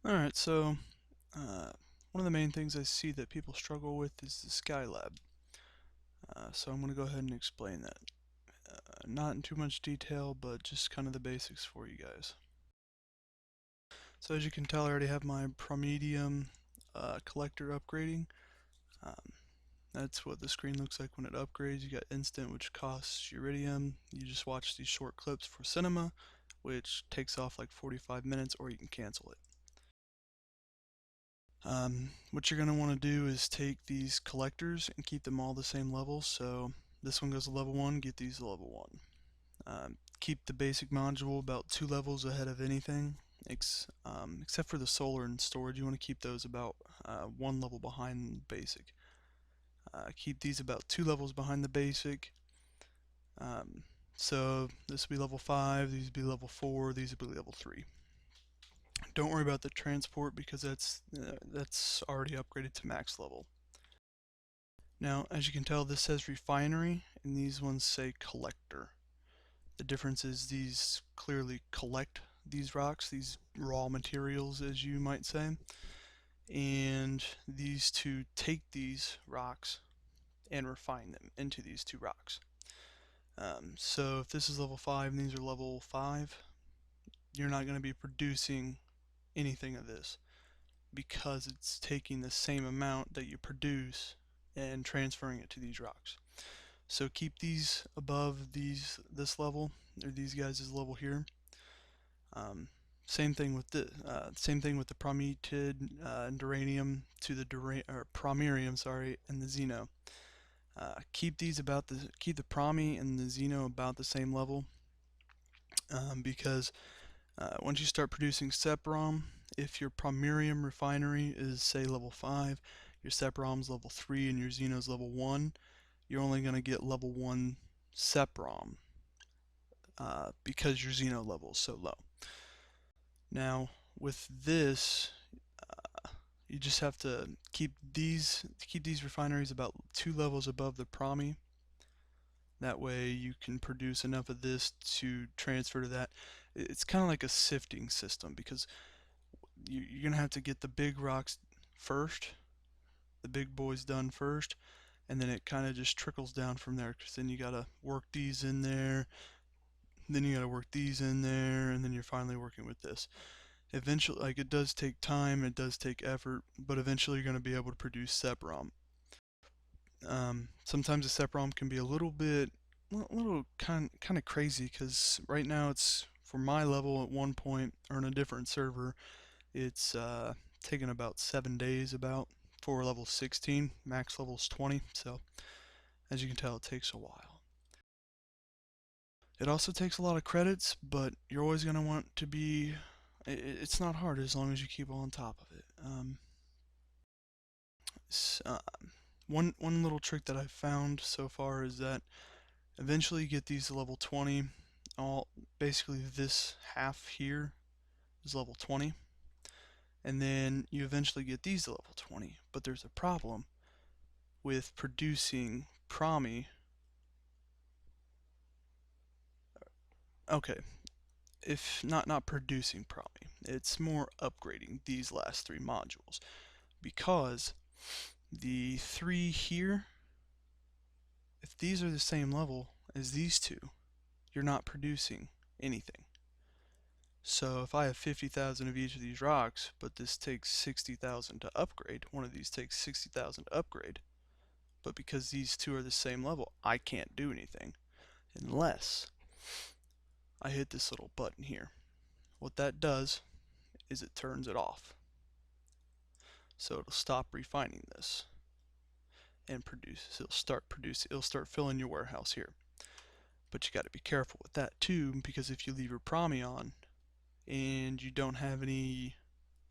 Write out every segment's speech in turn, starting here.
Alright, so one of the main things I see that people struggle with is the Skylab. So I'm going to go ahead and explain that. Not in too much detail, but just kind of the basics for you guys. So as you can tell, I already have my Promedium collector upgrading. Um, that's what the screen looks like when it upgrades. You got instant, which costs Iridium. You just watch these short clips for cinema, which takes off like 45 minutes, or you can cancel it. What you're going to want to do is take these collectors and keep them all the same level. So this one goes to level 1, get these to level 1. Keep the basic module about 2 levels ahead of anything, except for the solar and storage. You want to keep those about 1 level behind basic. Keep these about 2 levels behind the basic. So this will be level 5, these will be level 4, these will be level 3. Don't worry about the transport because that's already upgraded to max level. Now, as you can tell, this says refinery and these ones say collector. The difference is these clearly collect these rocks, these raw materials as you might say, and these two take these rocks and refine them into these two rocks. So if this is level 5 and these are level 5, you're not going to be producing anything of this, because it's taking the same amount that you produce and transferring it to these rocks. So keep these above this level, or these guys' level here. Same thing with the prometid and duranium to the promerium, and the xeno. Keep the promi and the xeno about the same level, because once you start producing seprom, if your promerium refinery is say level 5, your seprom's level 3, and your xeno's level 1, you're only going to get level 1 seprom because your xeno level is so low. Now with this, you just have to keep these refineries about 2 levels above the promi. That way you can produce enough of this to transfer to that. It's kind of like a sifting system, because you're going to have to get the big rocks first, the big boys done first, and then it kind of just trickles down from there, because then you got to work these in there, then you got to work these in there, and then you're finally working with this. Eventually, like, it does take time, it does take effort, but eventually you're going to be able to produce seprom. Sometimes the seprom can be a little kind of crazy, because right now it's, for my level at one point, or on a different server, it's taken about 7 days for level 16. Max level is 20, so as you can tell, it takes a while. It also takes a lot of credits, but you're always going to want to be, it's not hard as long as you keep on top of it. One little trick that I've found so far is that eventually you get these to level 20. Basically this half here is level 20, and then you eventually get these to level 20. But there's a problem with producing promi. Okay, if not producing promi, it's more upgrading these last 3 modules, because the 3 here, if these are the same level as these two, you're not producing anything. So if I have 50,000 of each of these rocks, but this takes 60,000 to upgrade, one of these takes 60,000 to upgrade, but because these two are the same level, I can't do anything unless I hit this little button here. What that does is it turns it off. So it'll stop refining this and produce. It'll start filling your warehouse here. But you got to be careful with that too, because if you leave your promi on and you don't have any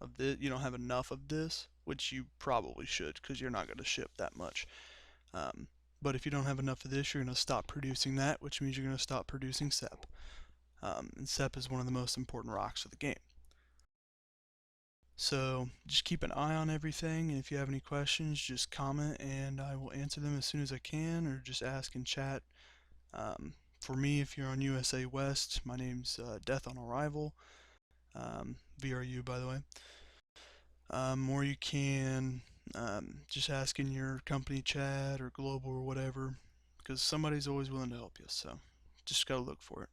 of this, you don't have enough of this, which you probably should, because you're not going to ship that much. But if you don't have enough of this, you're going to stop producing that, which means you're going to stop producing sep. And sep is one of the most important rocks of the game. So just keep an eye on everything, and if you have any questions, just comment and I will answer them as soon as I can, or just ask in chat. For me, if you're on USA West, my name's Death on Arrival, VRU by the way. or you can just ask in your company chat or global or whatever, because somebody's always willing to help you. So just gotta look for it.